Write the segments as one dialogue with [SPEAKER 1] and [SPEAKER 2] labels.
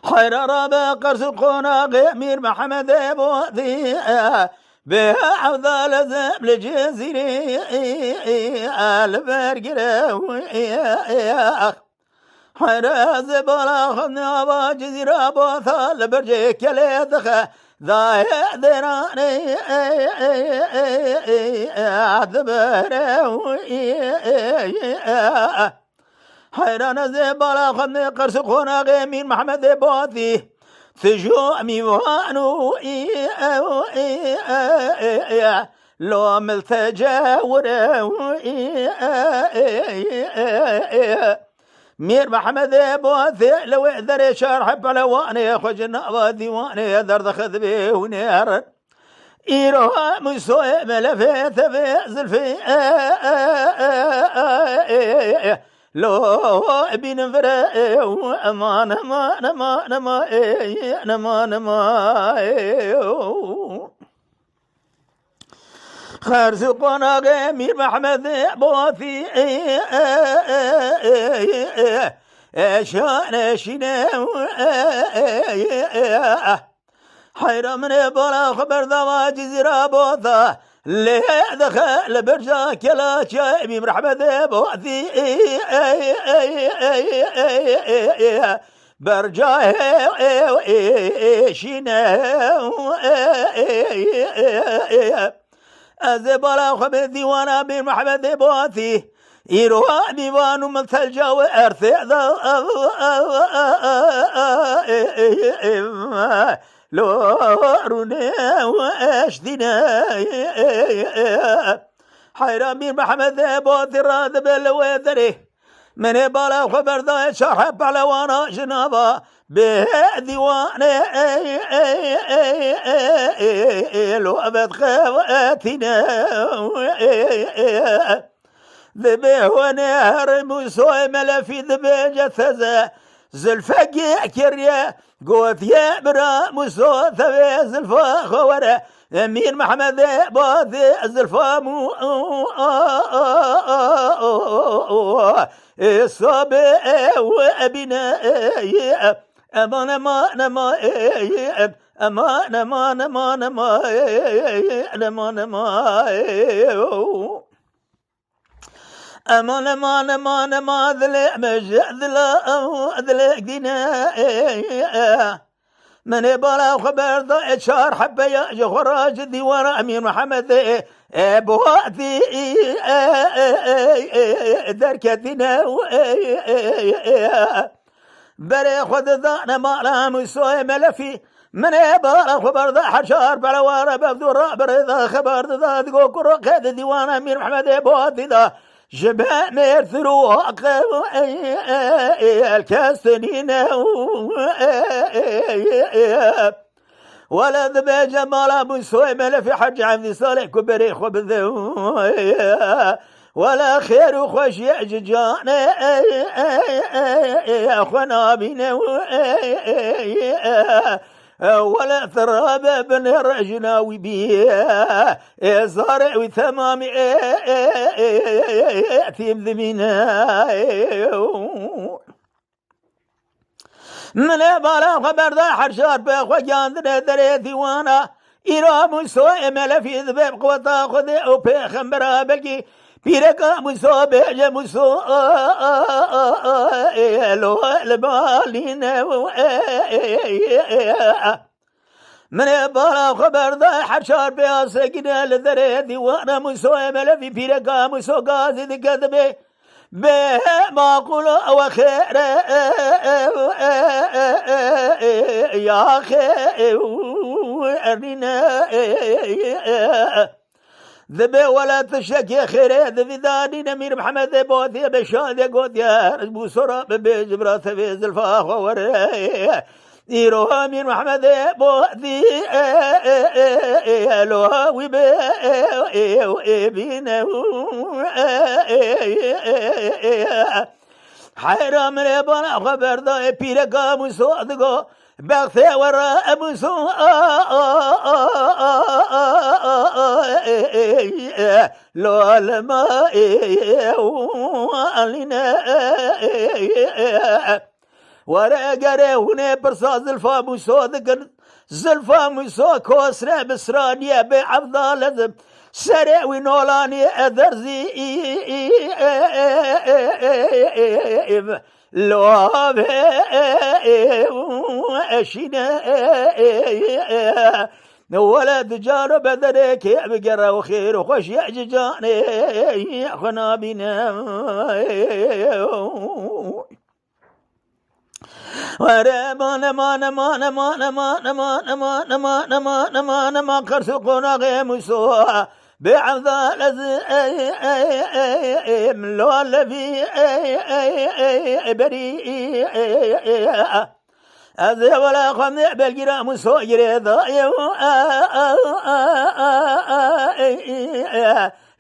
[SPEAKER 1] حير رابع قرص قناق مير محمد بوذي به عوض لزم لجزيري البرقرة حير زبالا خدنا باجزيرة بوثا لبرجيك ليدخه ذا ذراني عذبره حيران زبالا خدنا قرص قناق مير محمد بوذي ثجو ميوانو لو ملتجاور مير محمد بوثي لو اعذر شرح بلواني خجنا وديواني درد خذبي ونير إيروها مسوي ملفت في زلفي لو ابن فرا امان امان امان امان امان خارز قناق مير محمد بوثي شان شنا حيرة من بلا خبر ذا جزيرة بوثا اللي دخل برجا كلا شايبي مرحبا بوثي برجا شنا أزبالا خبر ديوانا بمحمد بوثي إيروها ديوان مثل جو أرثي لو رونا واشدنا حيرامي محمد بوثي راد بالوذري من بالا خبر ذا شرحب على وانا جنابا بديوان لو أبد خواتنا ذبه ونهر موسوي ملفي ذبه جثزه زلفقي كريه قوت يا برا موسو ثبي زلفا خوره امير محمد باذي زلفا مو الصبي وابنا امان امان امان امان امان امان امان امان امان امان ما ذل مجذل ذل دينا من بالا خبر ذا شار حبه يا جخراج ديوان امير محمد بواتي دركتنا بري خذ ذا مالا مسوي ملفي من بالا خبر ذا حشار بلوار بفدور بري خبر ذا دقو كرو كذا ديوان امير محمد بواتي ذا جبه مرثرو الكاستنين ولا ذبه جمال ابو سويمل في حج عبد صالح كبري خبذ ولا خير وخش يعججان اخونا بينا ولا ثراب بن رجناوي بيه زارع وثمام ثيم ذمينا من بالا خبر ذا حرشار بخوجان دري ديوانا إرام سوء ملفي ذباب قوتا خذ أو بخمبرا بلكي بيركا مسو بيج مسو لو البالين من بالا خبر ذا حشار بياسكنا لذري ديوانا مسو ملفي بيركا مسو غازي ذكذبي به ما قل وخير يا خير أرنا ذبي ولا تشكي خير ذبي ذاني نمير محمد بوثي بشاد قوت يا رجبو سراب بجبرات في زلفا خور يرو أمير محمد بوثي لو وبينه حيرام لبنا خبر دا بيرقا مسودقو بغثي وراء مسو لو لما علينا ورا قري هنا برصا زلفا مسو ذكر زلفا مسو كوسرة بسرانية بعفضة لازم سرع ونولاني أذرزي لو أشينا ولد جار بدرك بقرا وخير وخش يعججاني خنا بنا ورمان ما قرسقنا غيمسو بعذا لزم لو الذي بريء أذي ولا خمع بالجرام سوير ضايع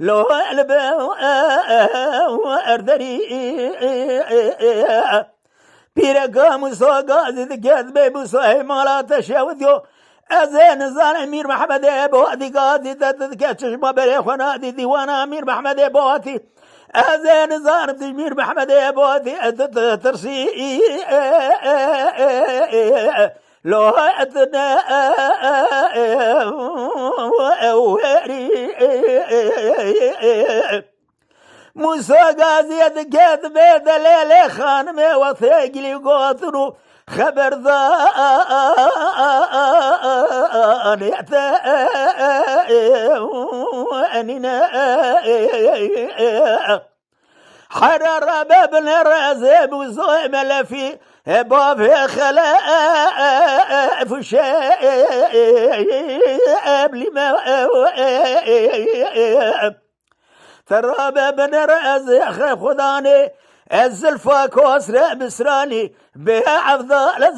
[SPEAKER 1] لو الباو أردري بيرقا مسوقا زيد كذبي بصحي مالا تشاوذيو أزين زان أمير محمد أبواتي قاضي تتكشش ما بريخونا دي ديوانا أمير محمد أبواتي أزين زان أمير محمد أبواتي ترسي لو أتنا موسى قاضي كذب دليل خانم وثقلي قوتنو خبر ذا أننا حرر باب الرازب وزوم لفي باب خلاء فشاب لما ترى بن رأز خداني الزلفا كوسر بسراني بعفضل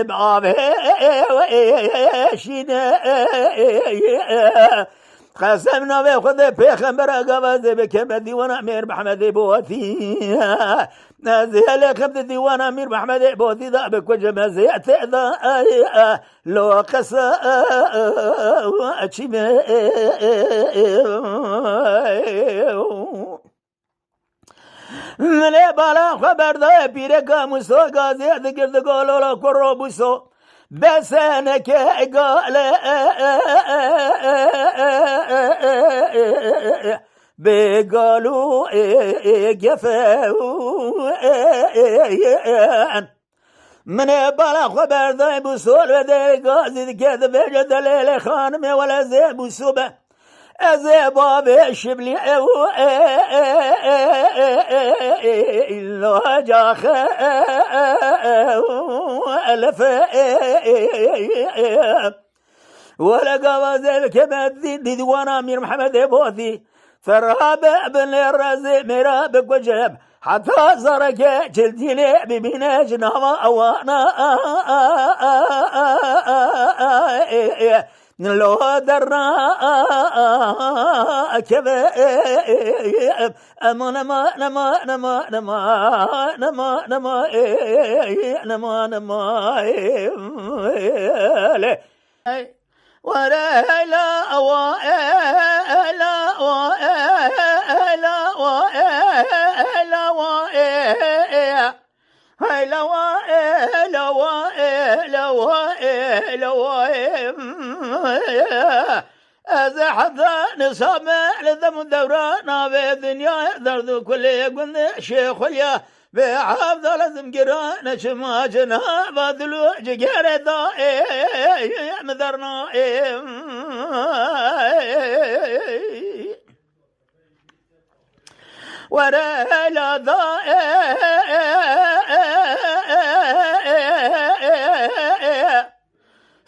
[SPEAKER 1] بعابه شينا قسمنا بخذ بيخمر قبض بكم ديوان أمير محمد بوثي نازل خبز ديوان أمير محمد بوثي ذا بكوجم زيت ذا لو قصا أشيم من بالا خبر ذا بيرقا مسوقا زيت قرد قولوا كرو بسو بس أنا كقال بقالوا جفاو من بالا خبر ذا بسول ودي قاضي كذب جدل خانم ولا زي بسوبه أزيبا بشبلي إلا جاخ ألف ولا قوازي الكبد ديوان أمير محمد بوثي ثراب ابن الرازي مراب وجب حتى زرق جلدي ببنا جناما أوانا لو درنا كذا أما نما نما نما نما نما نما نما نما ولا لا ولا هذا حذا نسامع لذم الدوران في الدنيا درد كل يقول شيخ يا بعبد لازم قران شما جنا بدلو جقر ضائع مدرنا ورا لا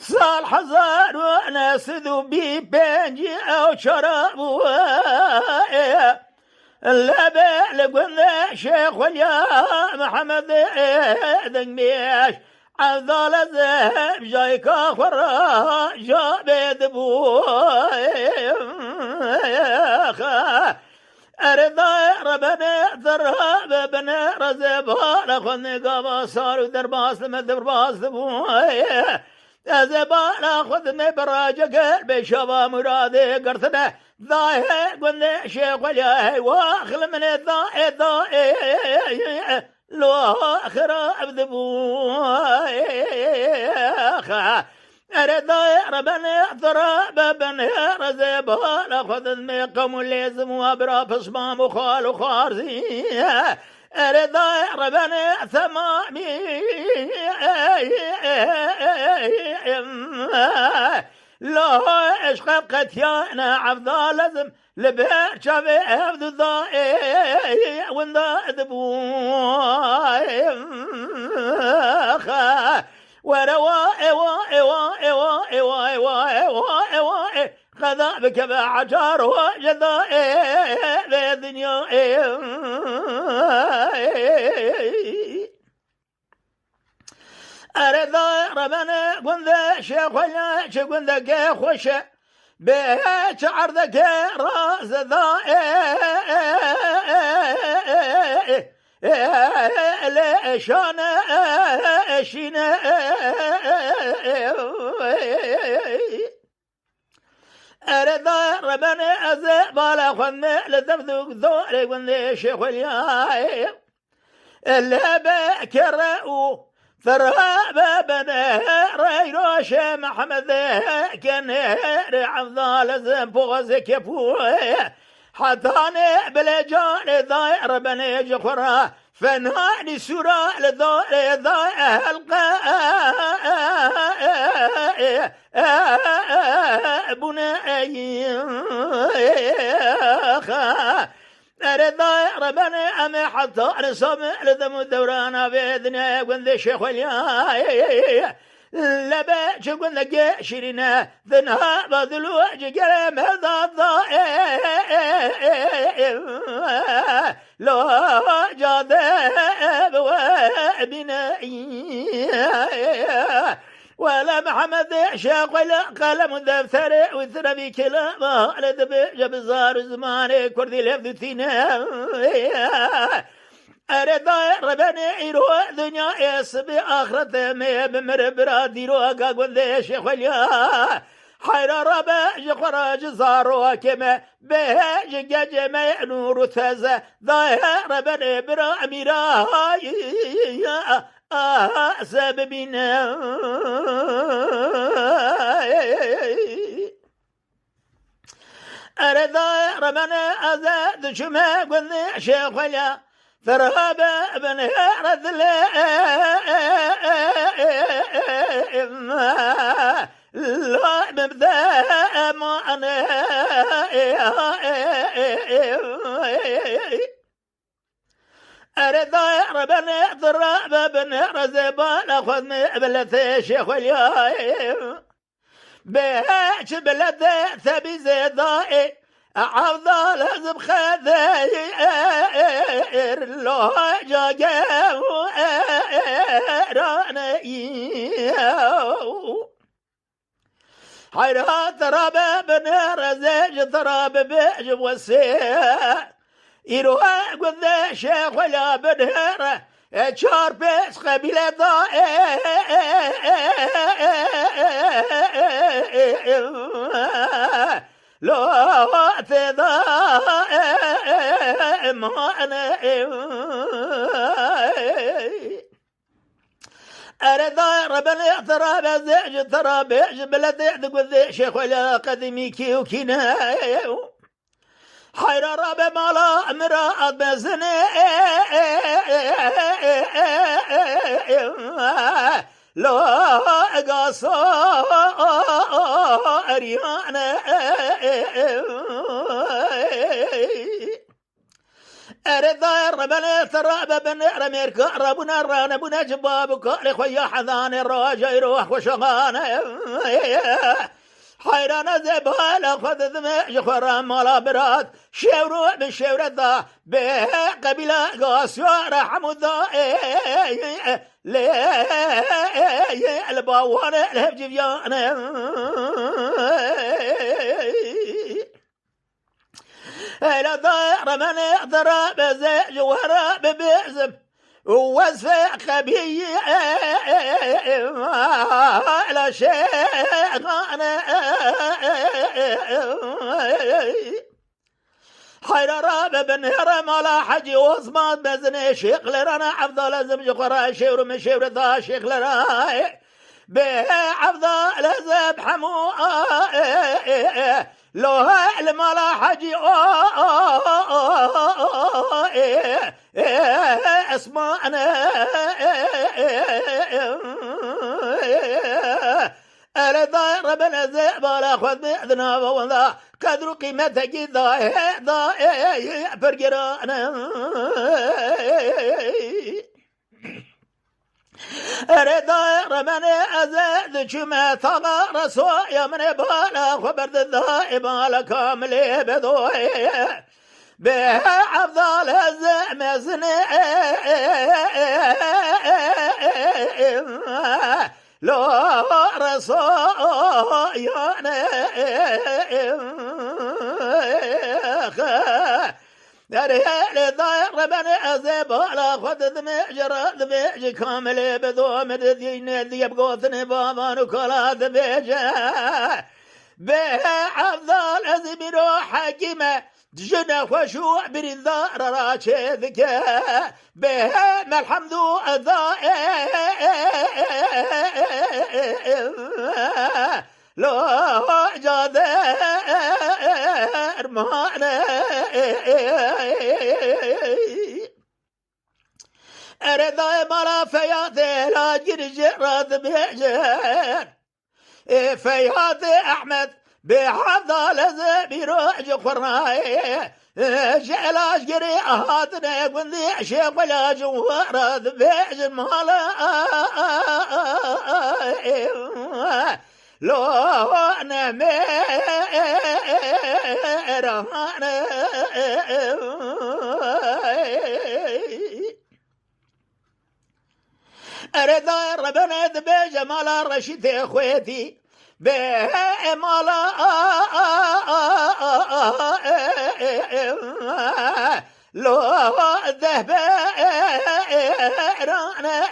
[SPEAKER 1] صار حزار وناس ذوبي بنجي أو شراب اللبع لقلنا شيخ واليا محمد دنبيش عبدال الذهب جايك خرا جابد بوخا أرضا ربنا ذراب بنا رزبال خذني قابا صار درباس لما درباس بوخا أزبال خذني براج قلبي شبا مرادي قرثنا ضايع قلنا شيخ واليا واخل من الضايع لو آخر أبذبوخا أرضا ربنا ضرب بنا رزبال خذني قوم لازم وابرا فصمام وخال وخارزي أرضا ربنا ثمامي لا عشق قتيانا عبدا لازم لبير شافي عبد الضائع وندا ذبوخا ورواء واء واء واء واء واء واء واء خذا بك بعجار وجداء بالدنيا أرضا ربنا قنذا شيخ ولا شقنذا كيخوش بيت عرضك راس ذائع لشانا شينا أرضا ربنا أزبال خذنا لتفذوق ذوري قنذا شيخ ولا اللي بكرأوا ثراب بنا ريروش محمد كان عبدال زنبوغ كفوه حتى بلجان ضاير بني جخرا فناني سورة لضاير القاء بني أرضا ربنا أمي حتى رسم لذم الدوران بإذنه قند شيخ واليا لبا شقن ذا شيرنا ذنها بذلو جقرم هذا الضائع لو جاذب وبنائي ولا محمد شاق ولا قلم دفتر وثر بكلامه لذب جبزار زمان كردي لفظتنا أرضا ربنا إيرو دنيا يسبي آخرته ما بمر برادي روكا قل شيخ وليا حير ربا جخرا جزارو كما بهاج جما نور ثزا ظاهر ربنا برا أميرا سببنا أرضا ربنا أزاد شما قلنا شيخ ولا ثراب بن رذل لا مبدا ما أنا أرضا ربنا ضراب بن رزبان أخذني بلث شيخ واليا بهاش بلد ثبي زيدائي عبدا لازم خذير لو جاقه راني حيرها تراب بن رزاج تراب بيج وسيع يروح قد شيخ ولا بنهر شار بيس قبيلة لو تذا ما أنا أرضا ربنا ترى بزج ترى بيج بلد يقول شيخ ولا قدمي كيو كنا حير رب مالا مرأة بزني لو قصا أريانا أرضا ربنا ترى بن رميرك ربنا رانا بنا جبابك لخويا حذان الراجع يروح وشغانا حيران زبالة خذ ذمج خرام مالا براد شورو بشورة به قبيلة قاسيار حمودا لي الباوان الهبجيان إلى دار من اقدر بزي جوهرة ببزم ووزفق خبي على شيخان حير راب بن هرم على حجي وصمات بزني شيخ لرانا عفضل زمج قرا شير من شير ذا شيخ لراي به عفضل زب حمو لو الملا حجي اسمعنا ألا داير ربنا زبالة خذ بإذنا ووضع قدر قيمتك جدا فرقرانا أريد ربنا أزاد شما ثغر رسويا من بالا خبرت الضائبة لكامل بدوي به أفضل الزمزني لو رسويا ريال ضاير ربنا أزبالا خذ ذمج ذمج كامل بذوم الدين ذي بقوثني بابان وكلا ذمج به أفضل أزبرو حكيمة جنا وشو برضا راشدك به ما الحمد لو جادر مانا أرضا مالا فياته لا جرج راض بيجر فياته أحمد بحضا لزبيرو جقراي جعلاش قري أهاتنا قندي شيخ ولا جوارد بيجر مالا لو نميرهانا أريد ربنا دبي جمال رشيد اخوتي بمالا لو ذهب رانا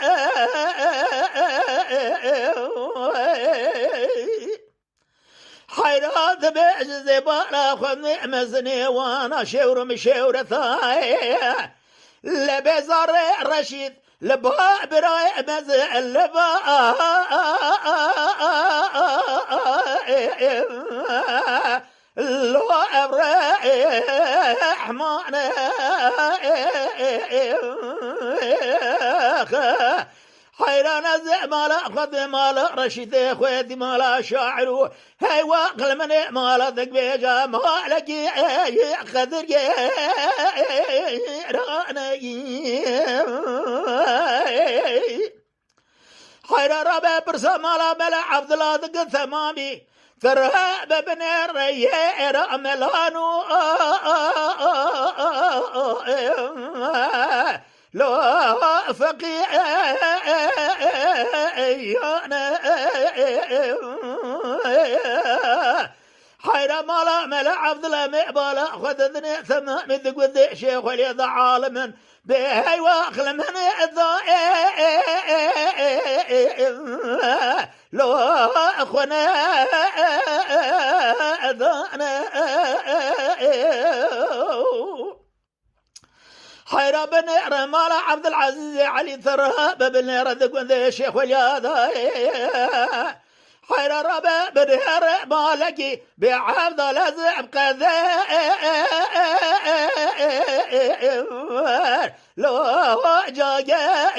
[SPEAKER 1] حيرات بعجز بالا خذني مزني وانا شور مشور ثاي لبزار رشيد لبا براي مزع لبا لو ابرح مانا حيران زعمال خذ مال رشيد اخوتي مال شاعر هاي واقل من مال ذق بيجا مالك خذر راني حيران ربا برسا مال بلا عبد الله ذق ثمامي ترهاب بن الريير ملانو لو فقيع حير مالا ملا عبد الله مقبالا خذذني ثمان ذق شيخ وليض عالما بهي واخل من لو اخونا ذانا حير بن رمال عبد العزيز علي ثراب بن ردق وذي شيخ وليادا حير ربا بن مالكي بعبد الازعب قذا لو جاء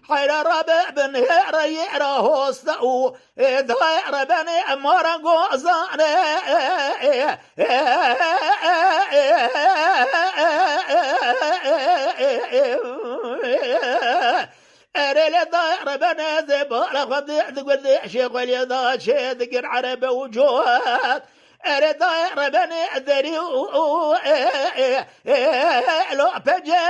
[SPEAKER 1] حير ربا بن هريرا هوستو داير بني مرقو زاني أريل داير بنا زبالة خذ ذق شيخ واليدا شيخ عرب وجوهات داير بنا ذري لو بجا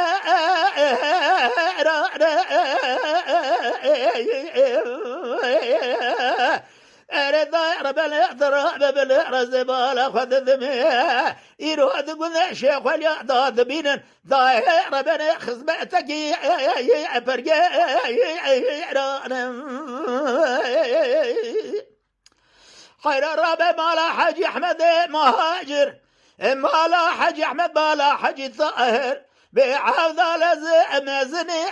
[SPEAKER 1] داير بنا ضرب بنا زبالة خذ ذمي يروح قلنا شيخ واليدا ذبينا داير بنا خزبتك فرقا خير الرابع مالا حاج أحمد مهاجر مالا حاج أحمد مالا حاج طاهر بعوض لزم زني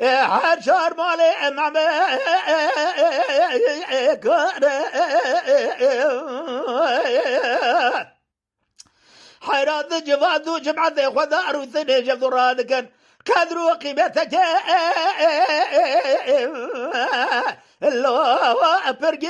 [SPEAKER 1] حشر مالي مع حيرات جفاد وجمعة خذار وثني جفد رادكن قدروا قيمتك الله فرقي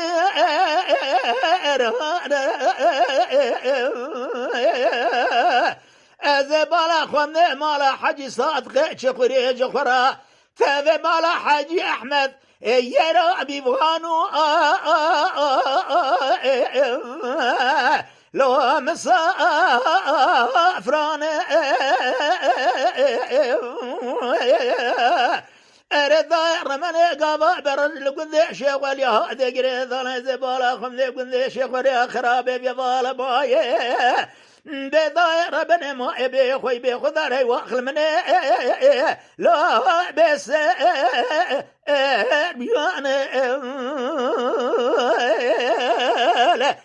[SPEAKER 1] أزبالا خمنا مالا حجي صادق شخوري جخورا تابع مالا حجي أحمد يرى بيبغانو لو مسافران أرضا رمنا قابا برجل قد شيخ واليهود قريضا زبالا خمنا قد شيخ واليا خرابي بيضال بايه بضاير بن ما ابي خوي بخضر واخل من لا بس بيان لا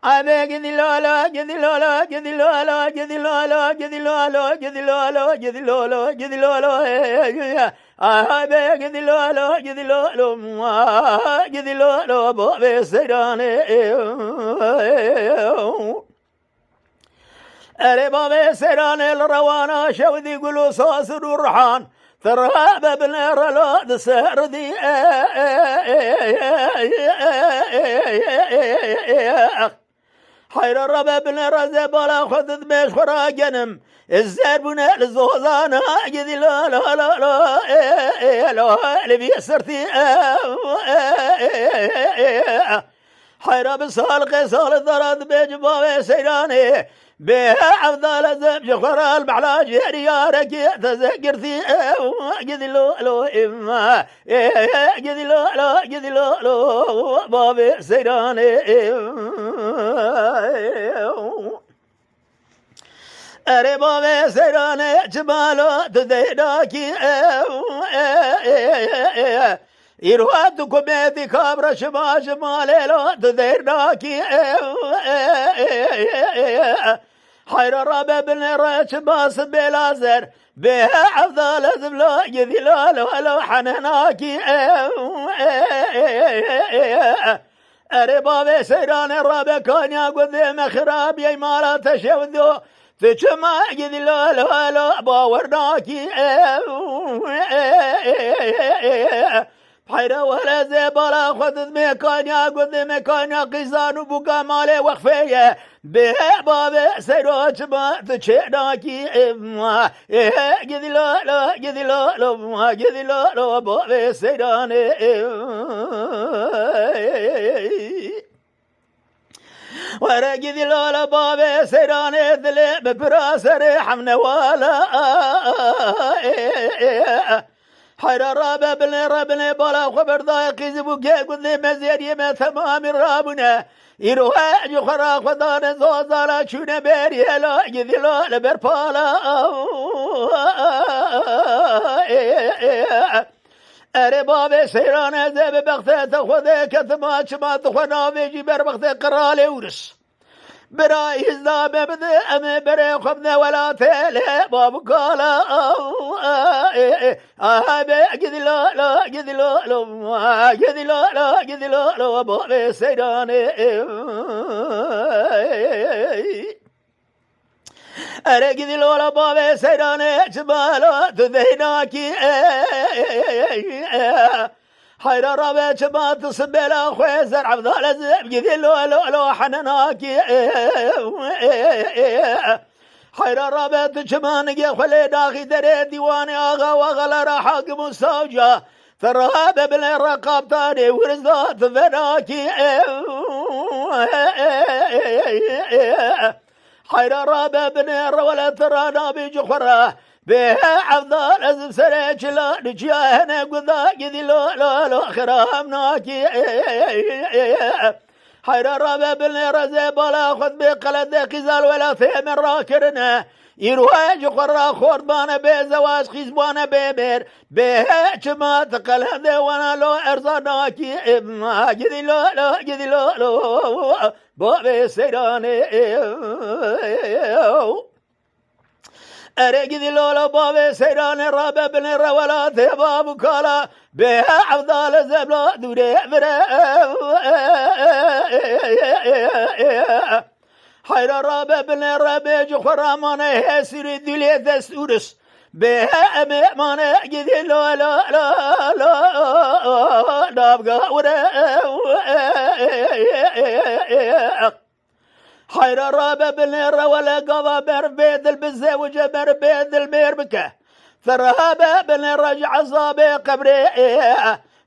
[SPEAKER 1] أنا جدي لا جدي لا جدي لا جدي لا جدي لا جدي لا جدي لا جدي لا أنا جدي لا جدي لا جدي لا بابي سيراني أري بابي سيراني الروانا شودي يقولوا صاصر ورحان تراب بنير لود سردي حير الربا بنير زبالا خذ دميش خرا جنم الزير بنا لزوزانا جدي لا لا لا لا لا اللي بيسرتي حير بسال قيسال الضرد بجبابي سيراني بها أفضل زبج خرا المعلاج ريارك تذكرتي جدي لو إما جدي لا جدي لو بابي سيراني أري بابي سيراني جمالو تديناكي يرواد كوميدي كابرا شما شمالي لو تديناكي حير الرابع بن ريش باس بلازر بها أفضل زبلا جذي لو حنناكي أري بابي سيران الرابع كان يقذي خراب يا مالا تشودو تجمع جذي لو باورناكي حيرة ولا زبالة خذ مكان يقذ مكان قيزان وبقى مالي وخفية بها بابي سيروش ما تشيناكي جذي لا جذي لا جذي لا بابي سيراني ورا جذي لا بابي سيراني ذلي ببراسري حمنا ولا حير الرابع بن بالا خبر ضايق يزبوك يقول مزير يما تمام رابنا يروح جخرا خدان زوزالا شون بيري لا جذي لا لبر بالا أري بابي سيران زي بختي تخذي كثما شما تخنا بيجي بر بختي قرالي ورس براي الزام بدي أمي بري خبنا ولا تيلي باب قالا جذي لا جذي لا جذي لا جذي لا بابي سيراني أري جذي لا بابي سيراني جمالا تذيناكي حير ربيت ما تصبلا خويزر عبد العزيز قذي لو حنناكي حير ربيت جمانك يا خلي داخي دري ديواني اغا وغلا راح مستوجا ثراب بن الرقاب تاني ورزات فناكي حير راب بن ولا ترانا بجخره به عبد العزيز سريج لا نجياهنا قذا قذي لو خرامناكي حير راب بن رزي بلا خذ بقلد قزال ولا ثيم راكرنا يرواج قرا خربانه بزواج خيزبانه ببر بهج ما تقلد وانا لو ارزاناكي ما قذي لو بابي سيراني أريد لولا بابي سيران رابع بن الرولا ثباب كالا بها عبدال زبلا دوري برا حير رابع بن الرابع جخرامان هسير دلي دستورس بها أمامان جدي لولا لا نابغا ورا حير الرابع بالنير ولا قضى بربيد البزي وجبر بيد الميربكة ثرهابة بالنير عصابي قبري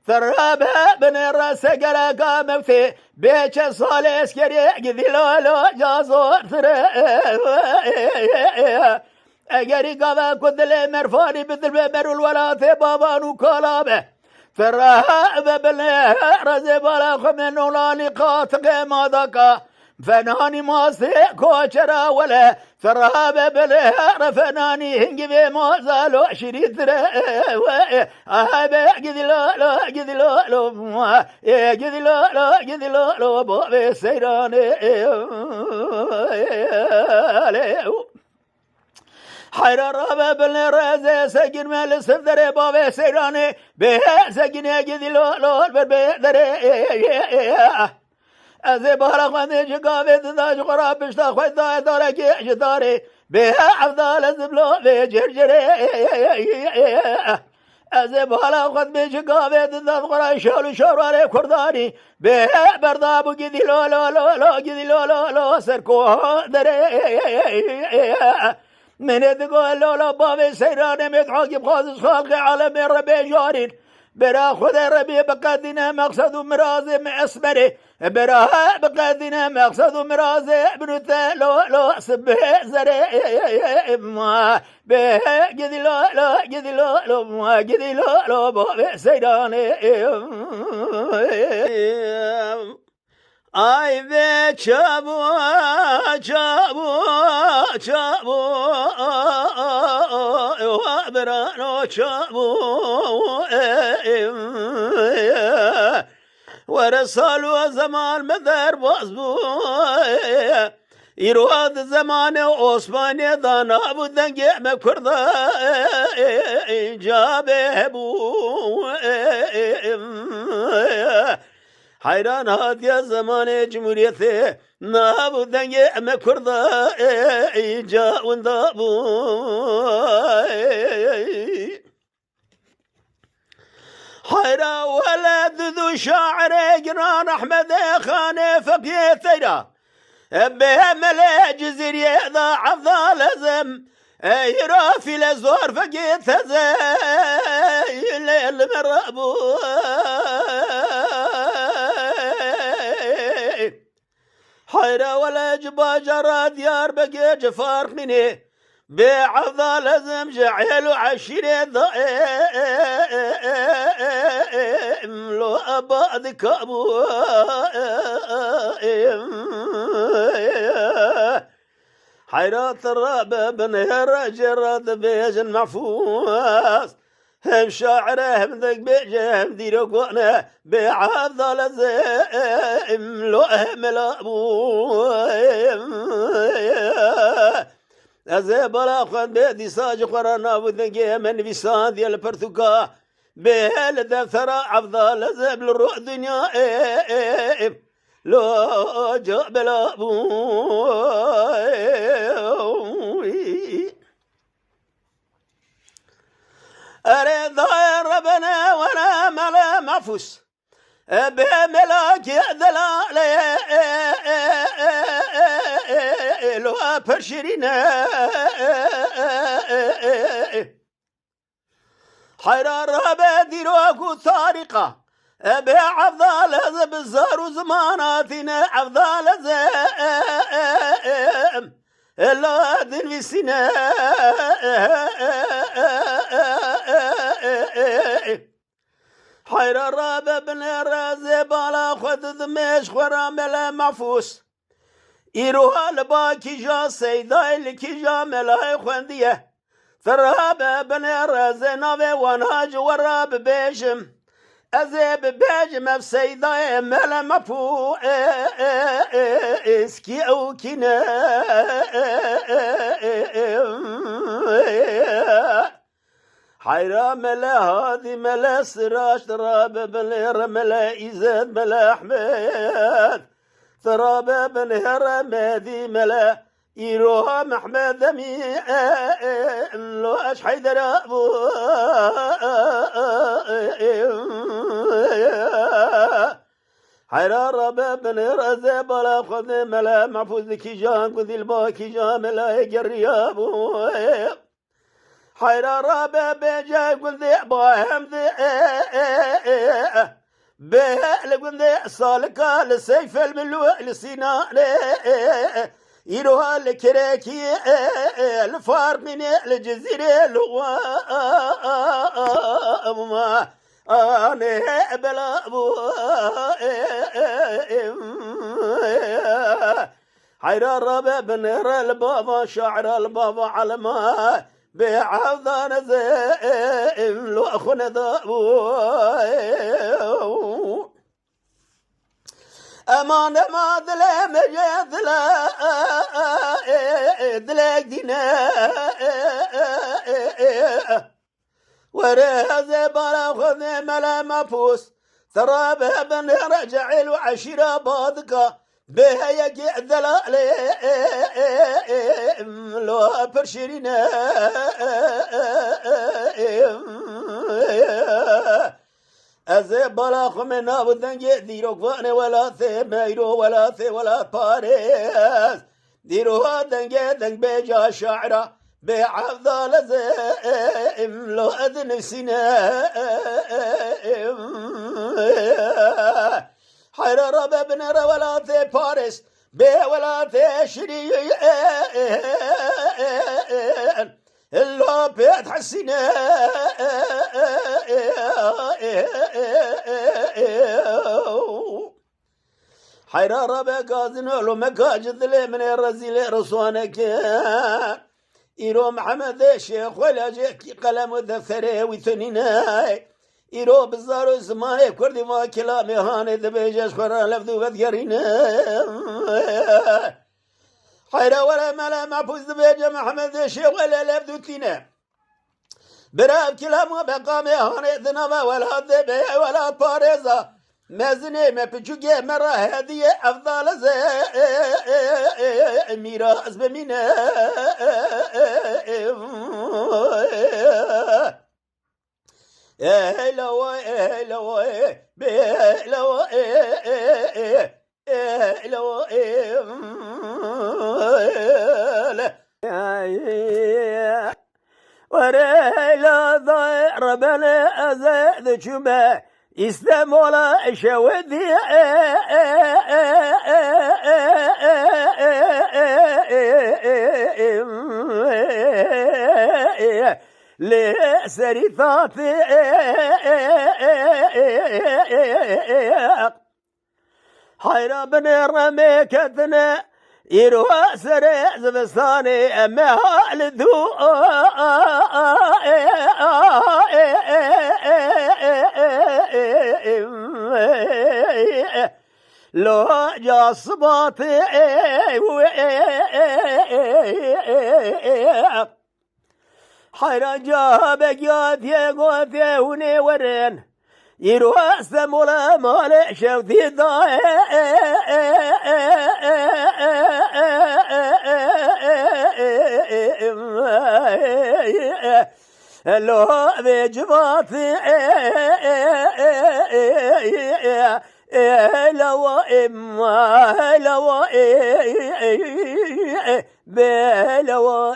[SPEAKER 1] ثرهابة بالنير سقلا قاموثي بيش صالي اسكري قذي لولو جازور اقري قضى كذلي مرفاني بدل بمر الولاثي بابانو كلابه ثرهابة بالنير زبالا خمن ولاني قاطق ماذاكا فناني ماسي كوشرا ولا ثراب بالهار فناني هنجبي ما زالو شريط أهابي قذي لو بابي سيراني حير رابا بالنرازي سجن مال سفدري بابي سيراني بها سجن قذي لو بالبدري أزي بارق من جقابي تداش قراب بشتا خويتا دارك جداري بها عبدال زبلو بجرجري أزي بارق من جقابي تداش قراب شالو شواري كرداني بها بردابو قذي لو قذي لو سركو دري من تقول لو بابي سيراني متعاقب خاص خالقي على من ربي جارين برا خذ ربي بقدنا مقصد مرازي معصبري برا بقدنا مقصد مرازي ابن لو سبه زري ما به قذي لو ما قذي لو بابي سيراني ay be çabu برانو çabu ورسالوا زمان مذر بازبو يرواد زمان عثماني دانا بودن جمع كردا جابه بو حيران هادية زمان جمهوريته نابو دنگي اما كردا جا وندابو حيرا ولد ذو شاعر جنان احمد خان فقيه ثيرا بهمل جزيري ذا عفضال زم يرا في الزور فقيه ثزي المرابو حيرا ولا جبا جرا ديار بقي جفار مني بعضا لازم جعل عشيرة ضائم لو أباد كابو حيرا تراب بنهر جراد بيجن معفوس هم شاعره هم ذك بيجه هم ديرو قوانا بعضا لازم لو أهم لابو أزي بلا خد بيدي ساج قرانا وذنجي من بيسان ديال البرتقال بهل دثرة عفضال زبل الروح دنيا لو جاب لابو أريد ربنا وانا ملا معفوس بملاك دلال لو برشرين حرار بديروك طارقة بعفضال بالزار زماناتنا عفضال زم لا دين في السنة حرار بن رازي بالا خد دمشق ورامل معفوس إيروها لباكي جا سيداي لكي جا ملاي خواندية ثراب بن رازي ناوي وانهاج وراب بيجم أزيب بيجم بسيداي ملا مفو اسكي أو كنا حيرا ملا هادي ملا سراج تراب بن رملا إيزاد ملا أحمد ثراب بن رمادي ملا إيروها محمد مي لو أش حيدر أبو حيرا ربا بن رزا بلا خذ ملا محفوظ كيجان كذي الباكي جان ملا يجريابو حيرا ربا بجا كذي باهم ذي بهل كذي صالكا لسيف الملوء لسينان يروها الكراكي الفار من الجزيرة لغوا أنا بلا أبو حيرا ربا بنر البابا شعر البابا علما بعوضان زين لو أخونا ذابو أمان ما ظلم جذلا دلك دينا ورز بلا خذ ملا مفوس ثراب بن رجع العشيرة بادك بها يجع ذلال لو برشرنا أزيب بلا خمنا ودنجي ديرو فاني ولا ثي ميرو ولا ثي ولا باريس ديرو دنجي دنج بيجا شعرة بعفضال زيم لو أذن سنا حير رب بنر ولا ثي باريس بي ولا ثي شري اللو بيت حسنا حيرا ربا قازنو لو مكاجد لي من الرزيل رسوانك إيرو محمد الشيخ ولا جاكي قلم ودفتره وثنيناي إيرو بزارو زماني كردي ما كلامي هاني دبيجاش خورا لفدو بديارينا حيرا ولا ملا محفوظ دبيجا محمد الشيخ ولا لفدو تينا براب كلامه بقامي هاني ذنبا ولا ذبي ولا باريزا مزني ما بجوجي مرة هذه أفضل زي ميراث بمنا لو وريلا ضرب الأزاد شبه استمولا شودي لسريثات حيرا بن رميكتنا يروى سريع زبستاني أما هالذو لو جاصباتي حيرا جاب قياتي قوتي وني ورين يروى سمولا مالي شوتي ضاي لو بجباتي لو إما لو بلو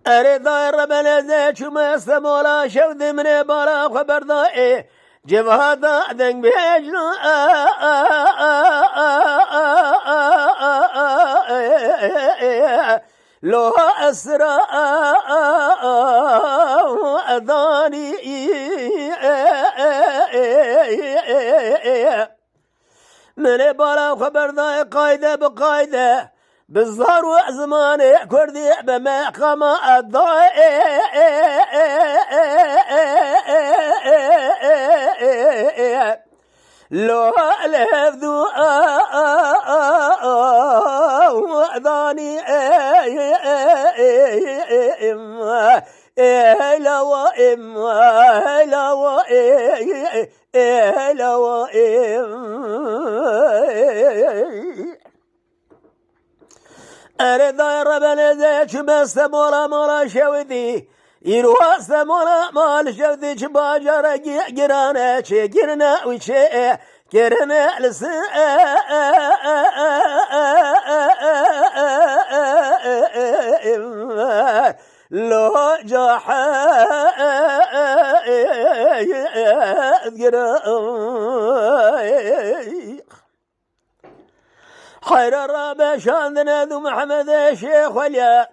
[SPEAKER 1] أريد رب نزيت ما استمولا شود من بلا خبر ضائع جبهة ذنب بيجنا لو أسرى أذاني من بلا خبر ضائع قايدة بقايدة بالظهر وزماني كردي بمقام الضائع لو الهفذو وأذاني لو أريد ربنا زيت بس مولا شودي يروح سمولا مال شودي شباجر جرانا شكرنا وشيء كرنا لسا لو جاح خير الرابع شاندنا ذو محمد الشيخ وليا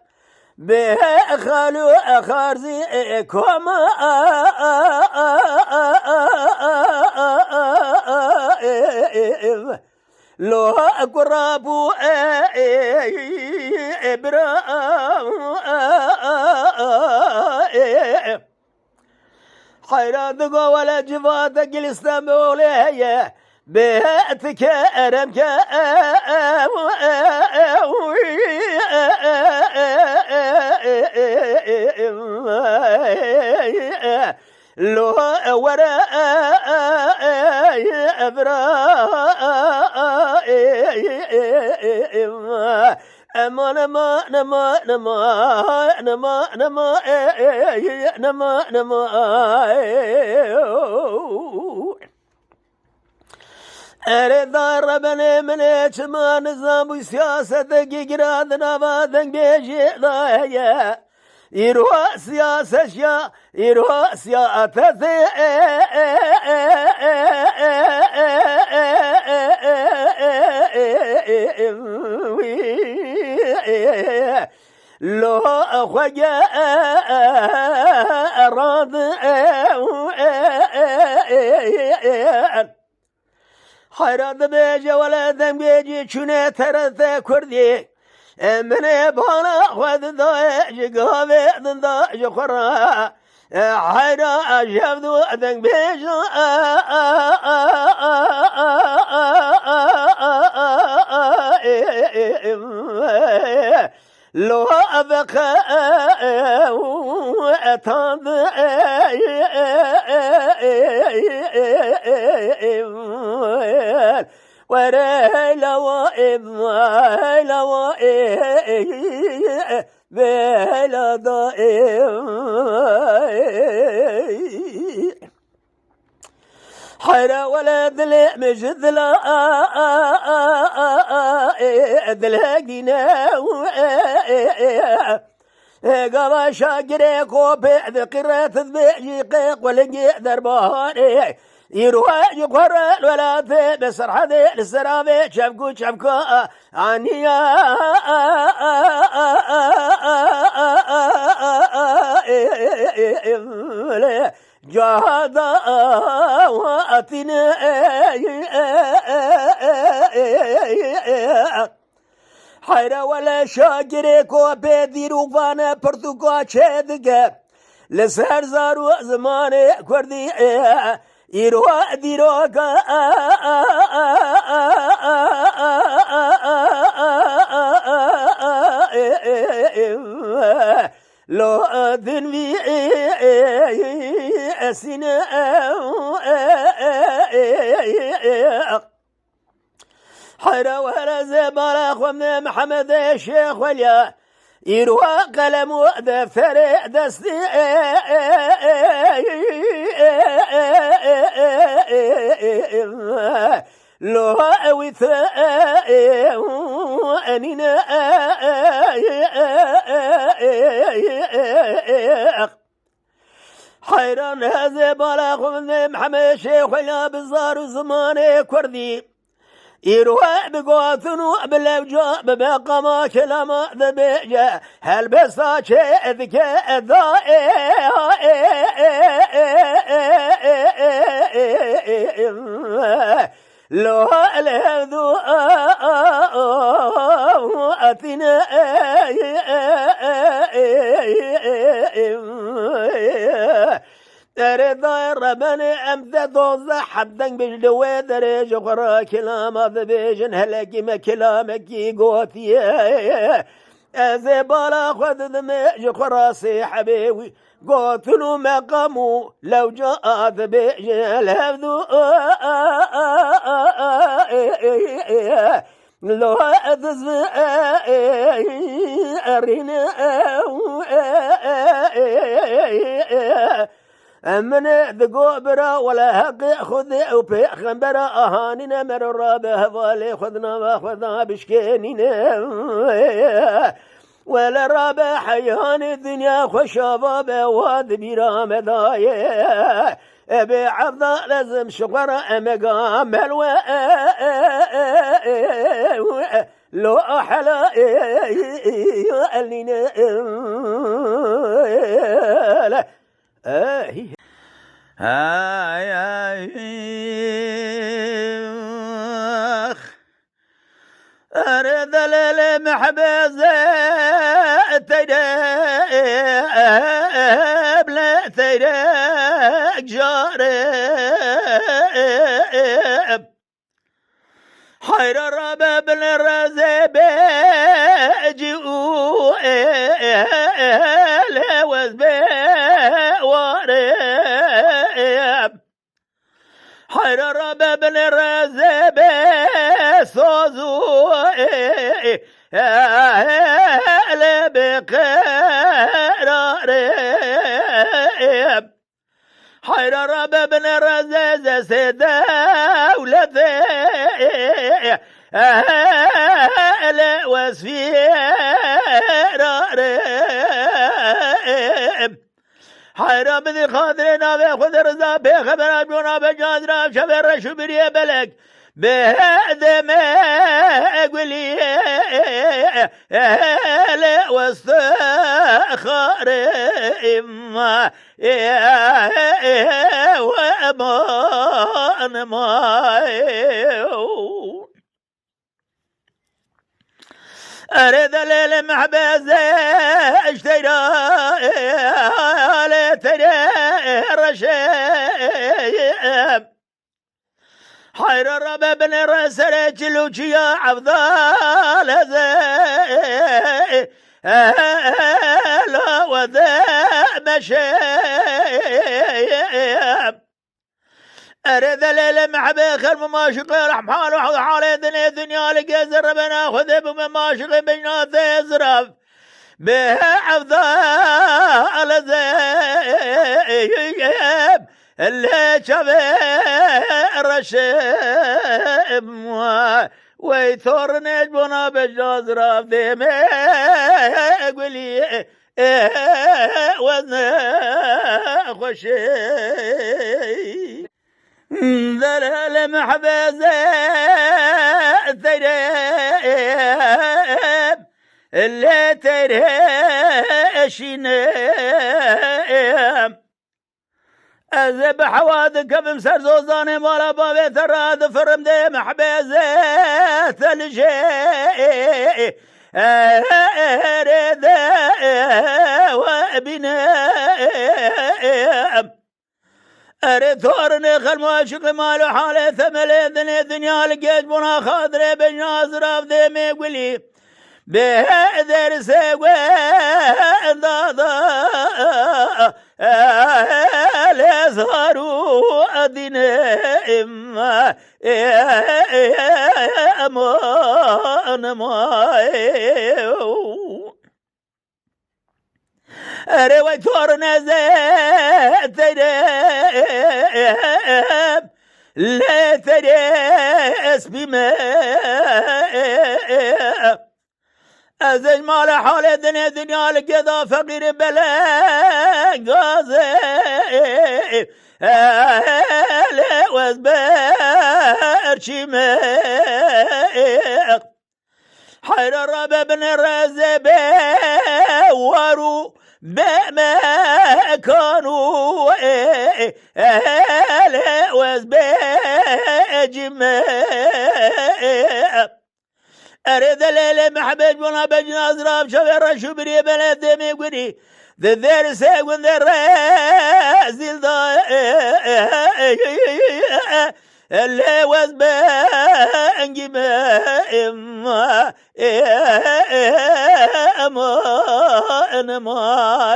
[SPEAKER 1] به خالو أخارزي كوما لو أقربوا إبراء خيرات ولا جفاتك الإسلام بيتك أرمك لو وراء أبراء أما نما أريد ربنا منك ما نظام سياسة قراد نبادن بيجي ضايا يروح سياسة شيا يروح سياسة لو أخوجا أراد حيرات بيجي ولا دم بيجي شنو ترى كردي من بانا خذ ضايج قابي ضايج خرا حيرا شفدو دم بيجي لو أبقى أتاند وري لوائم بلا ضائم حيرا ولا دلي مجد لا دلقينا قضى شاقريك وبعد قرات الذيجي قيق ولقي درباني يروح يقر الولاد بسر حدي للسرابي شبكو عنيا جهاد واتنا حيرا ولا شاقريك وبيدي روفانا برتقا شادقا لسهر زارو زماني كردي يروح ديروكا لو أذن في أسنا حيرة ولا زبالة ومن محمد الشيخ وليا يروى قلم ودفتر دستي لو وثاء أننا حيران هذا بلاغ من محمد الشيخ ولا بزار زمان كردي يروح بقواتنو باللوجا ببقى ما كلام ذبيجة هل بسا شيء ذا لو الهذو أثناء رضا ربنا أمد دوزة حدا بجدوى درج غرا كلام ذبيجن هلاكي ما كلامك يقوتي أذبالا خذ ذمج خراسي حبيبي قوتلو مقامو لو جاء ذبيجن الهذو لو أذز أرينا من ذقو برا ولا حق خذ وبي خنبرا أهاننا مرر بهذا خذنا وخذنا بشكيننا ولا رابع حيان الدنيا خشابا بواد برام دايه بعبد لازم شقر مقام لو أحلى ألينا أرد للمحبزة تجاب لا تجاب جارب حير الرباب الرزب جئوا لوزبه وارب حير الرباب الرزب صوزوا لبقرارب حير الرباب الرزز سيدا ولده لا وسفيرارب حير بدي خاطرنا بخذ رزا بخبر أجونا بجادنا شبر شبري بلك بهذا ما أقولي لا واستخار إما وأمان ما أريد للمحبزة اشترى لترى رشيب حير الرباب نرسل جلوجيا عبدال هذا لا وذا مشيب أريد للمحبة خلف ماشق رحمن وحض حالي دنيا لقيزر ربنا خذ بماشق بجنات يزرف بها عبدال هذا اللي شبه رشيب ويثور نجبنا بالجوز راف ديمي قولي وزنا خوشي ذلال محبزة تريب اللي تريشينيب أذب حوادك بمسر زوزاني مالا بابي تراد فرم دي محبزة ثلجي أريد وابنام أريد ثورني خلماشق مالو حالي ثملي دنيا لقيت بنا خاطري بجناز راف دي ميقولي بهذر سوى ضاضا لازهروا أدنى إما أمان ماي روي تورنا زيت لا تريس بما أزج مال حال دنيا لقضا فقير بلا قاضي لا وزبر شماق حير الرب بن الرزب ورو بما كانوا لا وزبر جماق أريد الليل محبج ولا بجنا أزراب شبر شبري بلد ميقري ذير سيقون ذير رازل ضا اللي وزبان ما أنا ما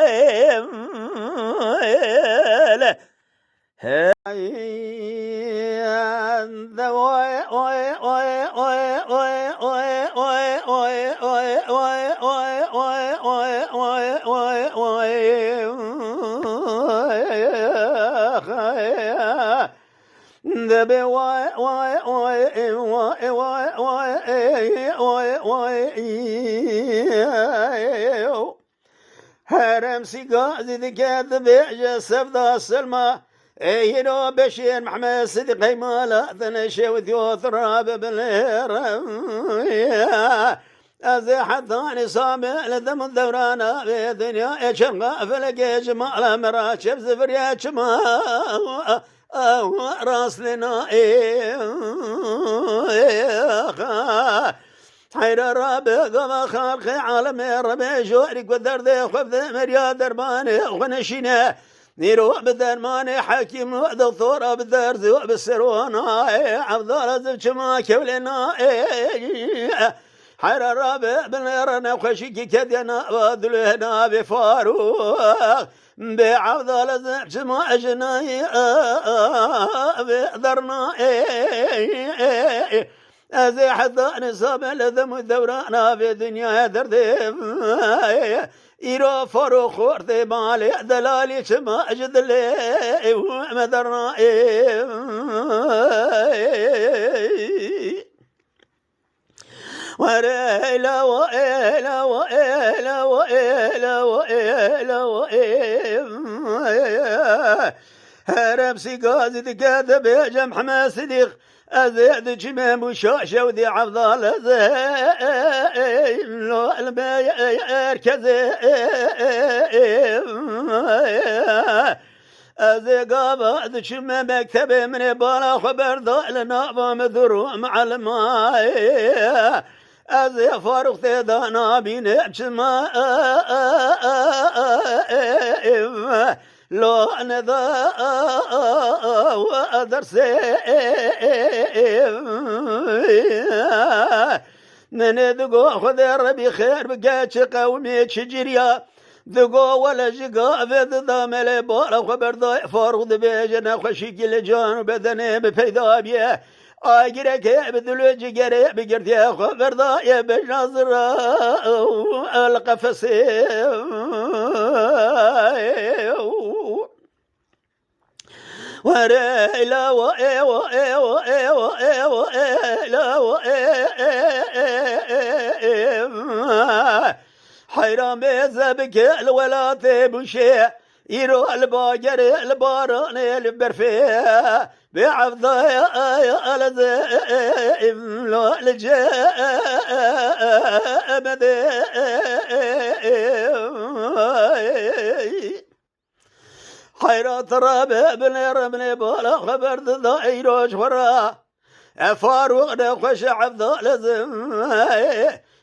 [SPEAKER 1] هرم سيقازي ذكاد بيجا سفدا السلمى اينو بشير محمد صديقي مالا ثنشي وثيوث راب بالهرم أزي حثاني صامع لذم الدورانا في دنيا شرقا فلقي جمال مراشب زفر يا شما راس لنا حير الرابع قضى خالقي عالمي الربيع شورك والدردي خفذ مريا درباني ونشينا نيرو بدرماني حكيم ودكتور بدرزي وبالسرونا عبدالله زبشما كولنا حير الرابع بالنيرنا وخشيكي كدنا ودلهنا بفاروق بعبدالله زبشما أجناي بقدرنا أزي حضاني صابع لذم الدورانا في دنيا دردي إيرو فرو خورتي بالي دلالي شما أجدلي ومدرنا وريلا وإلا وإلا وإلا وإلا وإلا هرم سيقازي تكاذب يا جمح ما صديق أزيد جمام وشاشة وذي عفضال زين لو الميركز أزي قابا ذي شمام مكتبي من بالا خبر ضالنا ومذرو مع الماء أزي فاروق ثيدانا بينبش ما لو نذا وأدرسي من ذقو خذ ربي خير بقاتش قومي شجريا ذقو ولا جقا في ذامل بارا خبر ضاي فاروق بيجنا خشيك لجان بدني بفيدا بيه آجرك بذلو جقري بقرتي خبر ضاي بجناظر القفصي وريلا وإي وإي وإي وإي وإيلا وإي حيران بيزبك الولات بوشي يرو الباجر الباران البرفيه بعفضايا الزائم لو الجاء مدي حيرات رابع بن بالا خبر ضايروش ورا فاروق نخش عبد لازم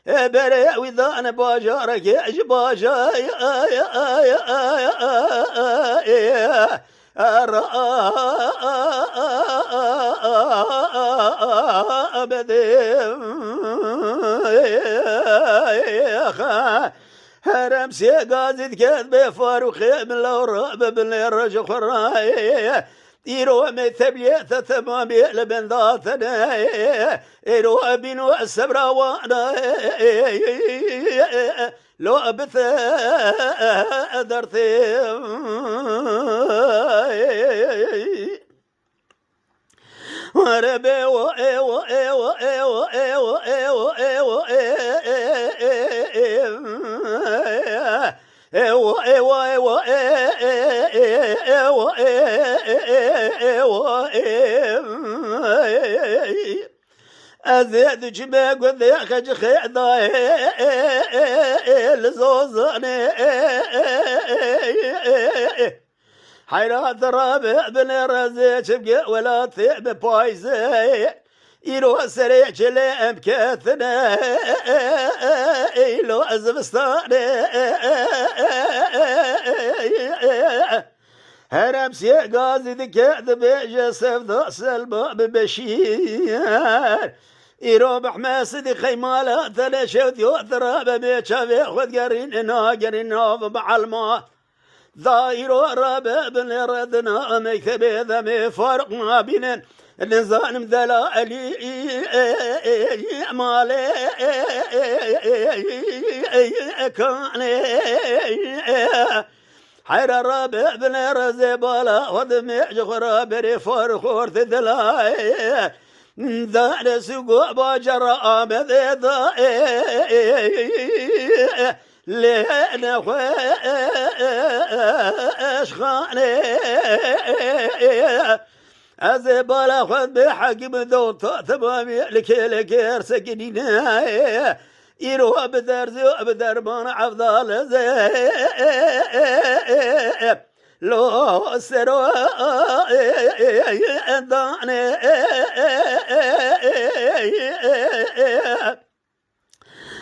[SPEAKER 1] بري وذان باجارك يا باجا هرم سيقازد كذب فاروق من لو راب بالرج خراي إيرو مثبلية تمامي لبن ذاتنا إيرو أبينو السبرا وانا لو أبث أدرتي وربي وإيو إيو إيو إيو إيو إيو إيو إيو أزيد جباك وذيك جخيضا الزوزاني حيرات رابع بن رزي تبقى ولا ثيب بايزي إلو سريع جلي أمكاثنا إلو أزبستاني هرم سيقازي ذكاذب جسف ذا سلبا ببشير إيرو بحماسدي خيمالا ثلاثة يوثرا بميشافي خذ قرينا بعلمات ظاهرو رابع بن ردنا ميكبي ذمي فرق ما بينن النظام ذلالي مالي كان حير الرابع بن رزبالا ودمي جخرا بري فرخور تدلاي ذال سوق باجر آمد ذا لأنا أشخاني أزبالا خذ بحكم ذو تمامي لكير سكنينا إيرو أبدر زو أبدر من أفضل زي لو سرو أنداني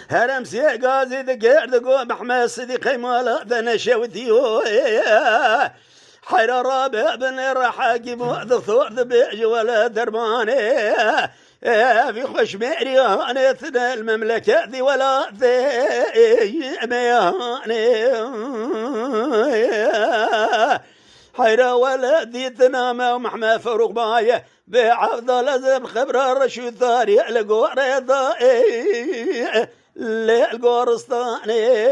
[SPEAKER 1] هرم سيقازي ذكر ذكو محماسدي قيمالا ذنا شوثيو حير رابع بن الرحاكم وذثور ذبيج ولا درماني في خوش ميرياني ثنا المملكة ذي ولا ذي مياني حير ولدي ثنامة ومحمى فاروق باية بعفض لزم خبر الرشيد ثاري لقوري ضائي للقورستاني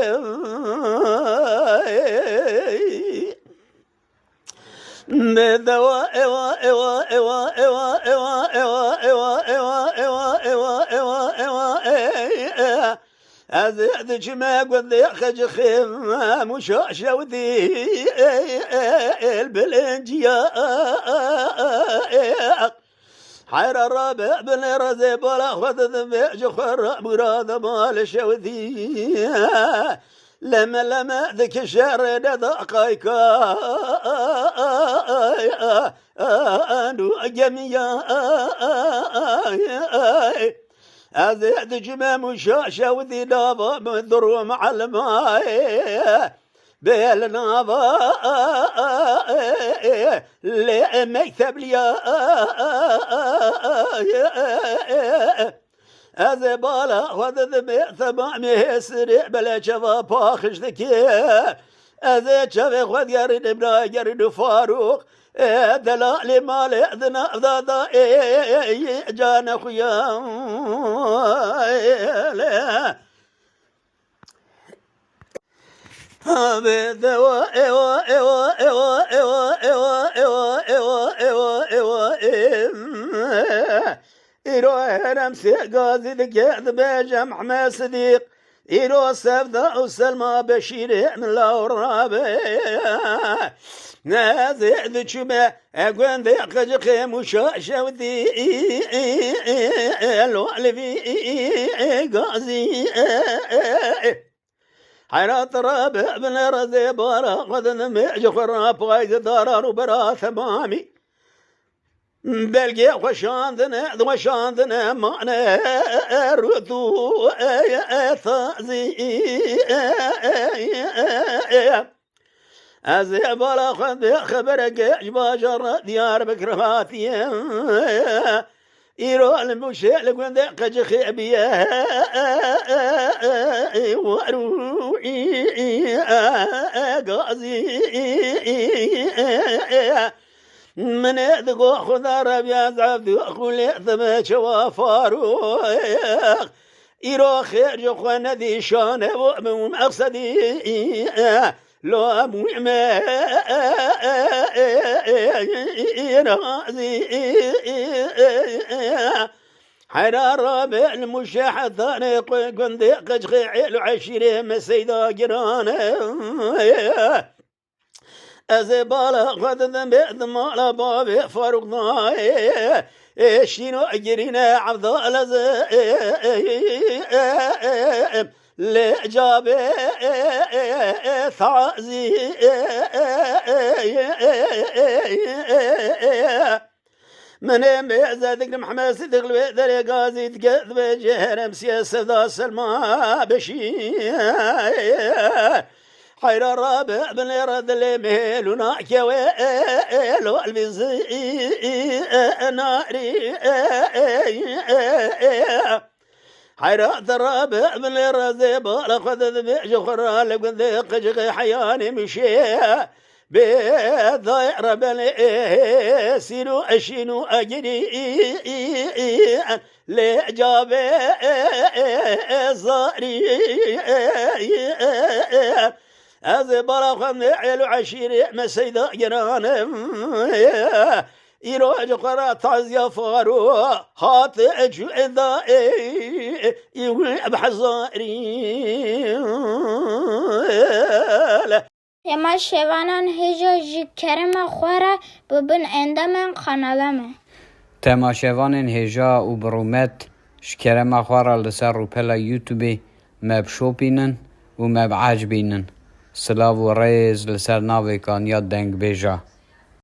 [SPEAKER 1] بالدواء إوا إوا إوا إوا إوا إوا إوا إوا إوا إوا إوا أزيد جماق وذي خج خيم مشاشة وذي البلنجيا حير الرابع بن رزي بلا خذ ذنبي جخر مراد مال شوذي لما ذك الشر دقايكا أنو جميع أزيد جمام شاشة وذي نابا من ذرو مع الماء بالنابا لمكتب ليا أذبالا وذذبي ثمامي سريع بلا شفا باخش ذكي أذي شفا خذ يرد ابنا يرد فاروق دلالي مالي ذنا ذا جانا خيا إيرو هرم سيقازي ذكيذ بجمع ما صديق إيرو سفدة وسلمى بشير من الأورابي نازي ذكما أقوان ذيق جقي مشاشة وذي الوالفي قازي حيرات رابع بن رزي بارا قد نميج خراب غايز دارار وبرا ثمامي بلقي وشاندنا معنا ردو ثازي أزي بلا خبرك باجر ديار بكرهاتي إيرو المشيل كون ذاك جخيبيه وروعي غازي من ادقو خضار بياز عبد خولي ثم شوافارو إيرو خير جخوانا دي شانه ومقصدي لو أموما رازي حرارة بالمشاحة ثاني قندي قجخي عيل عشيري مسيدا جرانا أزبالا غدن بيد مالا بابي فاروقنا شينو أجرينا عبد الله لجابي ثازي من بيزادك محمد صدق الويدر قازي تقذب جهرم سياسة ذا سلمى بشي حير الرابع بن يرد الميل وناكيا ويل والبزي ناري حيرات الرابع بن يرد بالخذ ذبيج خرا لقد ذيق جغي حياني مشي بضير بن سينو أشينو أجري لجابي زاري أذبر خم عيل عشيري مسيدا جنانم يروج قرا تعزيا فارو هات أجودا يوي بحزاري
[SPEAKER 2] يما شوانان هجا جكرم خوارا ببن عندما خانالامه
[SPEAKER 3] تماشاوان هجا و برومت شكرم خوارا لسر روپلا يوتيوبي مب شوبينن و مب عجبينن سلاو و ريز لسر ناوي كان ياد دنگ بيجا